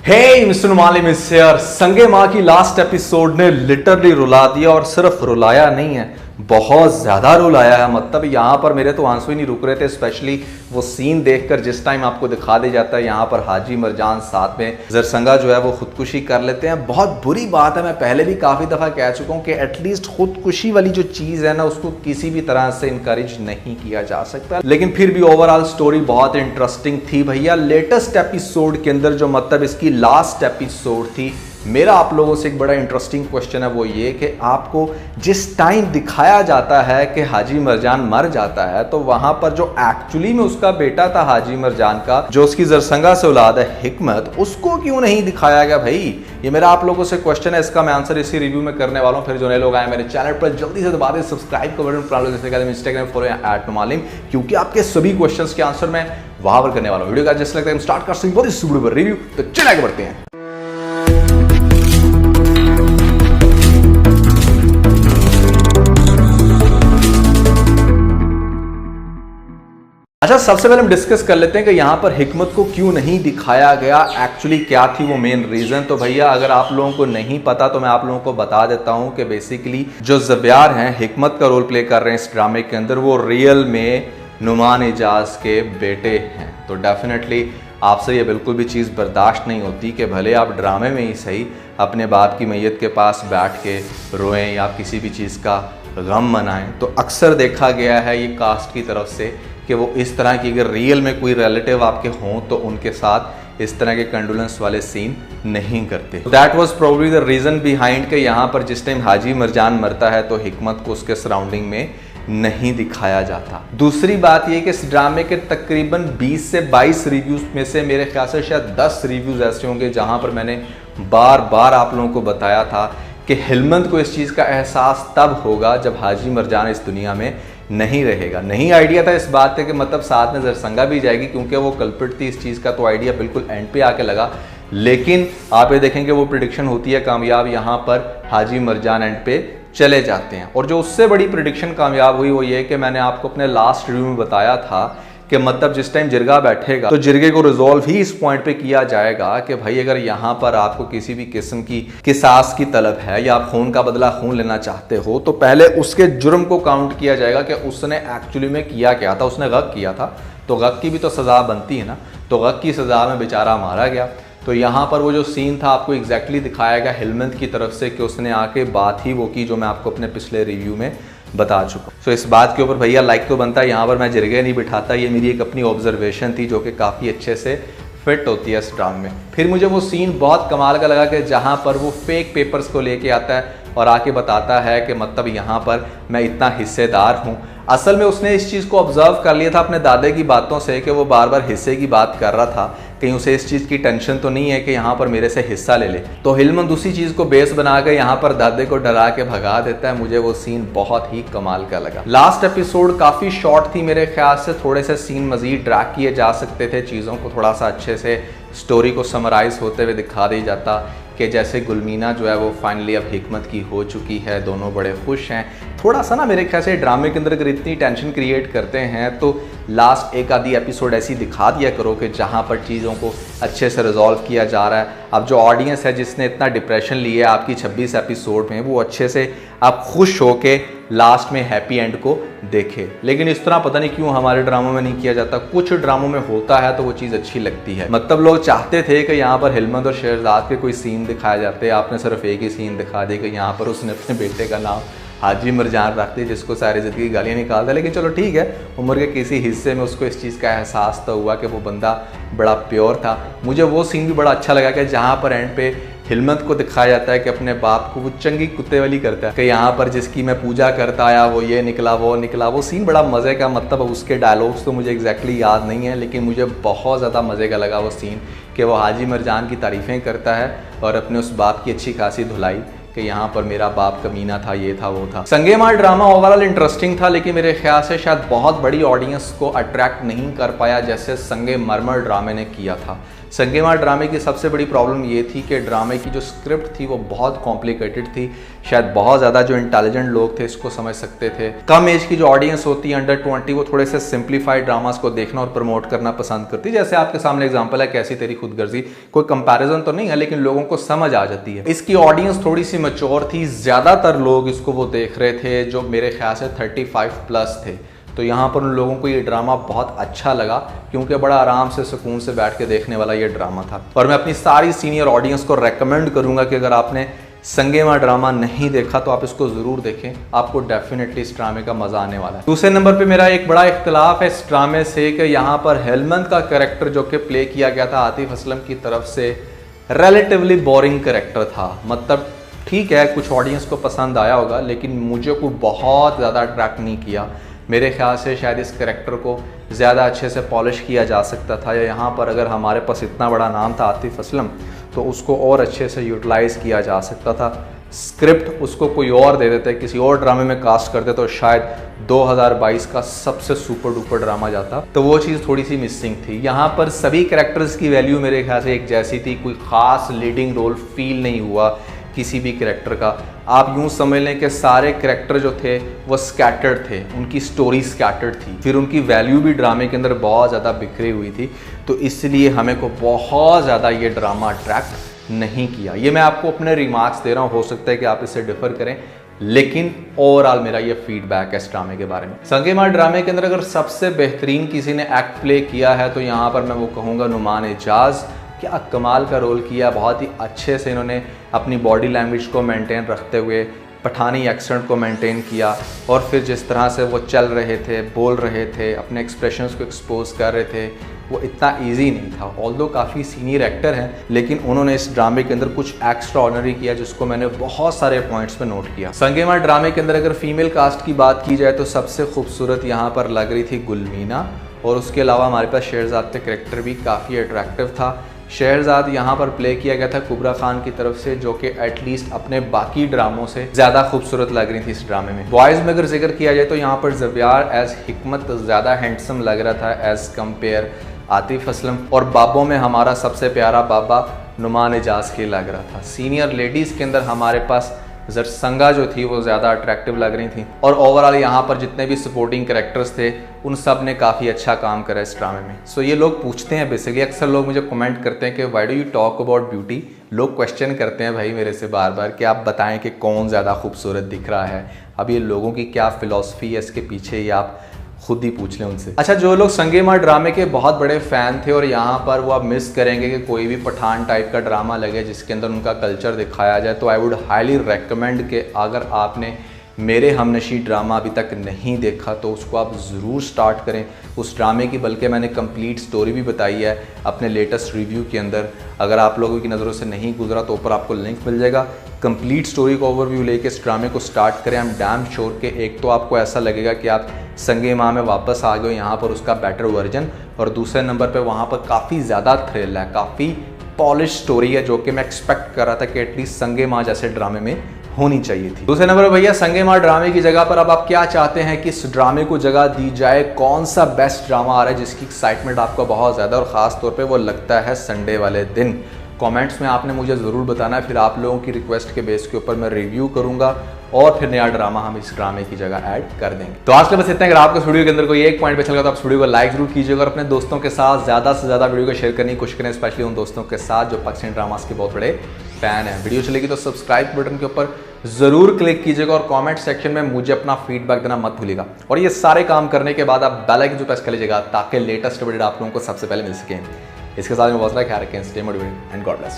हे mister नुमाली miss यार, संगे माँ की लास्ट एपिसोड ने लिटरली रुला दिया और सिर्फ रुलाया नहीं है, बहुत ज्यादा रुलाया है। मतलब यहाँ पर मेरे तो आंसू ही नहीं रुक रहे थे, स्पेशली वो सीन देखकर जिस टाइम आपको दिखा दे जाता है यहाँ पर हाजी मरजान साथ में जरसंगा जो है वो खुदकुशी कर लेते हैं। बहुत बुरी बात है, मैं पहले भी काफी दफा कह चुका हूँ कि एटलीस्ट खुदकुशी वाली जो चीज है ना उसको किसी भी तरह से इनकरेज नहीं किया जा सकता, लेकिन फिर भी ओवरऑल स्टोरी बहुत इंटरेस्टिंग थी भैया। लेटेस्ट एपिसोड के अंदर जो मतलब इसकी लास्ट एपिसोड थी, मेरा आप लोगों से एक बड़ा इंटरेस्टिंग क्वेश्चन है, वो ये कि आपको जिस टाइम दिखाया जाता है कि हाजी मरजान मर जाता है तो वहां पर जो एक्चुअली में उसका बेटा था हाजी मरजान का, जो उसकी जरसंगा से औलाद है हिकमत, उसको क्यों नहीं दिखाया गया भाई? ये मेरा आप लोगों से क्वेश्चन है, इसका मैं आंसर इसी रिव्यू में करने वाला हूं। फिर जो नए लोग आए मेरे चैनल पर जल्दी से दबा दें सब्सक्राइब का बटन, इंस्टाग्राम फॉलो @नुमालिम, क्योंकि आपके सभी क्वेश्चंस के आंसर मैं वहां पर करने वाला हूं। वीडियो का जैसे लगता है हम स्टार्ट कर सकते हैं बहुत इस वीडियो पर रिव्यू, तो चलिए आगे बढ़ते हैं। अच्छा, सबसे पहले हम डिस्कस कर लेते हैं कि यहाँ पर हिकमत को क्यों नहीं दिखाया गया, एक्चुअली क्या थी वो मेन रीजन। तो भैया अगर आप लोगों को नहीं पता तो मैं आप लोगों को बता देता हूँ कि बेसिकली जो ज़बियार हैं हिकमत का रोल प्ले कर रहे हैं इस ड्रामे के अंदर, वो रियल में नुमान एजाज के बेटे हैं। तो डेफिनेटली आपसे ये बिल्कुल भी चीज़ बर्दाश्त नहीं होती कि भले आप ड्रामे में ही सही अपने बाप की मैयत के पास बैठ के रोएं या आप किसी भी चीज़ का गम मनाएं। तो अक्सर देखा गया है ये कास्ट की तरफ से कि वो इस तरह की अगर रियल में कोई रिलेटिव आपके हों तो उनके साथ इस तरह के कंडोलेंस वाले सीन नहीं करते। That was probably the reason behind के यहाँ पर जिस टाइम हाजी मरजान मरता है तो हिकमत को उसके सराउंडिंग में नहीं दिखाया जाता। दूसरी बात ये कि इस ड्रामे के तकरीबन 20 से 22 रिव्यूज़ में से मेरे ख्याल से शायद 10 रिव्यूज़ ऐसे होंगे जहाँ पर मैंने बार बार आप लोगों को बताया था कि हिलमत को इस चीज़ का एहसास तब होगा जब हाजी मरजान इस दुनिया में नहीं रहेगा। नहीं आइडिया था इस बात है कि मतलब साथ में जरसंगा भी जाएगी क्योंकि वो कल्प्रिट थी इस चीज़ का, तो आइडिया बिल्कुल एंड पे आके लगा। लेकिन आप ये देखेंगे वो प्रिडिक्शन होती है कामयाब, यहाँ पर हाजी मरजान एंड पे चले जाते हैं। और जो उससे बड़ी प्रिडिक्शन कामयाब हुई वो ये कि मैंने आपको अपने लास्ट रिव्यू में बताया था कि मतलब जिस टाइम जिरगा बैठेगा तो जिरगे को रिजॉल्व ही इस पॉइंट पे किया जाएगा कि भाई अगर यहाँ पर आपको किसी भी किस्म की किसास की तलब है या आप खून का बदला खून लेना चाहते हो तो पहले उसके जुर्म को काउंट किया जाएगा कि उसने एक्चुअली में किया क्या था। उसने गक किया था तो गक की भी तो सज़ा बनती है ना, तो गक की सज़ा में बेचारा मारा गया। तो यहाँ पर वो जो सीन था आपको एग्जैक्टली दिखाया गया हिलमत की तरफ से कि उसने आके बात ही वो की जो मैं आपको अपने पिछले रिव्यू में बता चुका। सो इस बात के ऊपर भैया लाइक तो बनता है। यहाँ पर मैं जिरगे नहीं बिठाता, ये मेरी एक अपनी ऑब्जर्वेशन थी जो कि काफ़ी अच्छे से फिट होती है इस ड्रामे में। फिर मुझे वो सीन बहुत कमाल का लगा कि जहाँ पर वो फेक पेपर्स को लेके आता है और आके बताता है कि मतलब यहाँ पर मैं इतना हिस्सेदार हूँ। असल में उसने इस चीज़ को ऑब्जर्व कर लिया था अपने दादे की बातों से कि वो बार बार हिस्से की बात कर रहा था, कहीं उसे इस चीज़ की टेंशन तो नहीं है कि यहाँ पर मेरे से हिस्सा ले ले। तो हिलमत उसी चीज़ को बेस बना कर यहाँ पर दादे को डरा के भगा देता है। मुझे वो सीन बहुत ही कमाल का लगा। लास्ट एपिसोड काफ़ी शॉर्ट थी मेरे ख्याल से, थोड़े से सीन मजीद ड्रैग किए जा सकते थे, चीज़ों को थोड़ा सा अच्छे से स्टोरी को समराइज होते हुए दिखा दी जाता कि जैसे गुलमीना जो है वो फाइनली अब हिकमत की हो चुकी है, दोनों बड़े खुश हैं। थोड़ा सा ना मेरे ख्याल से ड्रामे के अंदर अगर इतनी टेंशन क्रिएट करते हैं तो लास्ट एक आधी एपिसोड ऐसी दिखा दिया करो कि जहाँ पर चीज़ों को अच्छे से रिजॉल्व किया जा रहा है। अब जो ऑडियंस है जिसने इतना डिप्रेशन लिया है आपकी 26 एपिसोड में, वो अच्छे से आप खुश हो के लास्ट में हैप्पी एंड को देखे। लेकिन इस तरह पता नहीं क्यों हमारे ड्रामों में नहीं किया जाता। कुछ ड्रामों में होता है तो वो चीज़ अच्छी लगती है। मतलब लोग चाहते थे कि यहाँ पर हिलमत और शहजाद के कोई सीन दिखाए जाते, आपने सिर्फ एक ही सीन दिखा दिया कि यहाँ पर उसने अपने बेटे का नाम हाजी मरजान रख दिया जिसको सारी ज़िंदगी गालियाँ निकालता है। लेकिन चलो ठीक है, उम्र के किसी हिस्से में उसको इस चीज़ का एहसास तो हुआ कि वो बंदा बड़ा प्योर था। मुझे वो सीन भी बड़ा अच्छा लगा कि जहाँ पर एंड पे हिलमत को दिखाया जाता है कि अपने बाप को वो चंगी कुत्ते वाली करता है कि यहाँ पर जिसकी मैं पूजा करता आया वो ये निकला वो निकला। वो सीन बड़ा मज़े का, मतलब उसके डायलॉग्स तो मुझे एग्जैक्टली याद नहीं है लेकिन मुझे बहुत ज़्यादा मज़े का लगा वो सीन कि वो हाजी मरजान की तारीफ़ें करता है और अपने उस बाप की अच्छी खासी धुलाई कि यहाँ पर मेरा बाप कमीना था, ये था वो था। संगे माँ ड्रामा ओवरऑल इंटरेस्टिंग था लेकिन मेरे ख्याल से शायद बहुत बड़ी ऑडियंस को अट्रैक्ट नहीं कर पाया जैसे संगे मरमर ड्रामे ने किया था। संगेमार ड्रामे की सबसे बड़ी प्रॉब्लम ये थी कि ड्रामे की जो स्क्रिप्ट थी वो बहुत कॉम्प्लिकेटेड थी। शायद बहुत ज़्यादा जो इंटेलिजेंट लोग थे इसको समझ सकते थे। कम एज की जो ऑडियंस होती है अंडर 20, वो थोड़े से सिंप्लीफाइड ड्रामास को देखना और प्रमोट करना पसंद करती है। जैसे आपके सामने एग्जांपल है कैसी तेरी खुदगर्जी, कोई कंपैरिजन तो नहीं है लेकिन लोगों को समझ आ जाती है। इसकी ऑडियंस थोड़ी सी मैच्योर थी, ज़्यादातर लोग इसको वो देख रहे थे जो मेरे ख्याल से 35+ थे। तो यहाँ पर उन लोगों को ये ड्रामा बहुत अच्छा लगा क्योंकि बड़ा आराम से सुकून से बैठ के देखने वाला ये ड्रामा था। और मैं अपनी सारी सीनियर ऑडियंस को रेकमेंड करूँगा कि अगर आपने संगेमार ड्रामा नहीं देखा तो आप इसको ज़रूर देखें, आपको डेफिनेटली इस ड्रामे का मज़ा आने वाला है। दूसरे नंबर पे मेरा एक बड़ा इख्तलाफ है इस ड्रामे से कि यहाँ पर हेलमंद का कैरेक्टर जो कि प्ले किया गया था आतिफ असलम की तरफ से, रिलेटिवली बोरिंग कैरेक्टर था। मतलब ठीक है कुछ ऑडियंस को पसंद आया होगा लेकिन मुझे को बहुत ज़्यादा अट्रैक्ट नहीं किया। मेरे ख्याल से शायद इस कैरेक्टर को ज़्यादा अच्छे से पॉलिश किया जा सकता था, या यहाँ पर अगर हमारे पास इतना बड़ा नाम था आतिफ असलम तो उसको और अच्छे से यूटिलाइज़ किया जा सकता था। स्क्रिप्ट उसको कोई और दे देते, किसी और ड्रामे में कास्ट करते तो शायद 2022 का सबसे सुपर डुपर ड्रामा जाता। तो वो चीज़ थोड़ी सी मिसिंग थी। यहाँ पर सभी कैरेक्टर्स की वैल्यू मेरे ख्याल से एक जैसी थी, कोई ख़ास लीडिंग रोल फील नहीं हुआ किसी भी कैरेक्टर का। आप यूं समझ लें कि सारे कैरेक्टर जो थे वो स्कैटर्ड थे, उनकी स्टोरी स्कैटर्ड थी, फिर उनकी वैल्यू भी ड्रामे के अंदर बहुत ज़्यादा बिखरी हुई थी। तो इसलिए हमें को बहुत ज़्यादा ये ड्रामा अट्रैक्ट नहीं किया। ये मैं आपको अपने रिमार्क्स दे रहा हूँ, हो सकता है कि आप इससे डिफर करें, लेकिन ओवरऑल मेरा ये फीडबैक है इस ड्रामे के बारे में। संगेमार ड्रामे के अंदर अगर सबसे बेहतरीन किसी ने एक्ट प्ले किया है तो यहाँ पर मैं वो कहूँगा नुमान एजाज। क्या कमाल का रोल किया, बहुत ही अच्छे से इन्होंने अपनी बॉडी लैंग्वेज को मेंटेन रखते हुए पठानी एक्सेंट को मेंटेन किया, और फिर जिस तरह से वो चल रहे थे, बोल रहे थे, अपने एक्सप्रेशंस को एक्सपोज कर रहे थे, वो इतना इजी नहीं था। ऑल्दो काफ़ी सीनियर एक्टर हैं लेकिन उन्होंने इस ड्रामे के अंदर कुछ एक्स्ट्रा ऑर्डिनरी किया जिसको मैंने बहुत सारे पॉइंट्स पे नोट किया। संगेमार ड्रामे के अंदर अगर फीमेल कास्ट की बात की जाए तो सबसे खूबसूरत यहाँ पर लग रही थी गुलमीना, और उसके अलावा हमारे पास शेहरजाद का कैरेक्टर भी काफ़ी अट्रैक्टिव था। शेहरजाद यहाँ पर प्ले किया गया था कुबरा खान की तरफ से, जो कि एटलीस्ट अपने बाकी ड्रामों से ज़्यादा खूबसूरत लग रही थी इस ड्रामे में। बॉयज़ में अगर जिक्र किया जाए तो यहाँ पर ज़बियार एज हिकमत ज़्यादा हैंडसम लग रहा था एज़ कम्पेयर आतिफ असलम, और बाबों में हमारा सबसे प्यारा बाबा नुमान एजाज के लग रहा था। सीनियर लेडीज़ के अंदर हमारे पास जरसंगा जो थी वो ज़्यादा अट्रैक्टिव लग रही थी, और ओवरऑल यहाँ पर जितने भी सपोर्टिंग कैरेक्टर्स थे उन सब ने काफ़ी अच्छा काम करा इस ड्रामे में। सो ये लोग पूछते हैं बेसिकली, अक्सर लोग मुझे कमेंट करते हैं कि why do you talk about beauty. लोग क्वेश्चन करते हैं भाई मेरे से बार बार कि आप बताएं कि कौन ज़्यादा खूबसूरत दिख रहा है। अब ये लोगों की क्या फ़िलॉसफी है इसके पीछे, ये आप खुद ही पूछ लें उनसे। अच्छा, जो लोग संगेमार ड्रामे के बहुत बड़े फ़ैन थे और यहाँ पर वो आप मिस करेंगे कि कोई भी पठान टाइप का ड्रामा लगे जिसके अंदर उनका कल्चर दिखाया जाए, तो आई वुड हाईली रेकमेंड कि अगर आपने मेरे हमनशी ड्रामा अभी तक नहीं देखा तो उसको आप ज़रूर स्टार्ट करें उस ड्रामे की। बल्कि मैंने कंप्लीट स्टोरी भी बताई है अपने लेटेस्ट रिव्यू के अंदर, अगर आप लोगों की नज़रों से नहीं गुजरा तो ऊपर आपको लिंक मिल जाएगा। कंप्लीट स्टोरी का ओवरव्यू लेके इस ड्रामे को स्टार्ट करें। आई एम डैम श्योर कि एक तो आपको ऐसा लगेगा कि आप संगेमा में वापस आ गए यहाँ पर उसका बेटर वर्जन, और दूसरे नंबर पर वहाँ पर काफ़ी ज़्यादा थ्रिल है, काफ़ी पॉलिश स्टोरी है जो कि मैं एक्सपेक्ट कर रहा था कि एटलीस्ट संगेमा जैसे ड्रामे में होनी चाहिए थी। दूसरे नंबर पर भैया संगेमार ड्रामे की जगह पर अब आप क्या चाहते हैं कि इस ड्रामे को जगह दी जाए, कौन सा बेस्ट ड्रामा आ रहा है जिसकी एक्साइटमेंट आपको बहुत ज़्यादा और ख़ास तौर पे वो लगता है संडे वाले दिन। कमेंट्स में आपने मुझे ज़रूर बताना है, फिर आप लोगों की रिक्वेस्ट के बेस के ऊपर मैं रिव्यू करूँगा और फिर नया ड्रामा हम इस ड्रामे की जगह ऐड कर देंगे। तो आज के बस इतना। अगर आपको इस वीडियो के अंदर कोई एक पॉइंट पे अच्छा लगा तो आप इस वीडियो को लाइक जरूर कीजिएगा और अपने दोस्तों के साथ ज़्यादा से ज़्यादा वीडियो को शेयर करने की कोशिश करें, स्पेशली उन दोस्तों के साथ जो पाकिस्तानी ड्रामास के बहुत बड़े फैन हैं। वीडियो चलेगी तो सब्सक्राइब बटन के ऊपर ज़रूर क्लिक कीजिएगा और कमेंट सेक्शन में मुझे अपना फीडबैक देना मत भूलिएगा। और ये सारे काम करने के बाद आप बेल आइकन जो प्रेस कर लीजिएगा ताकि लेटेस्ट अपडेट आप लोगों को सबसे पहले मिल सकें। इसके साथ में बहुत सारा ख्याल रखें, stay motivated and God bless.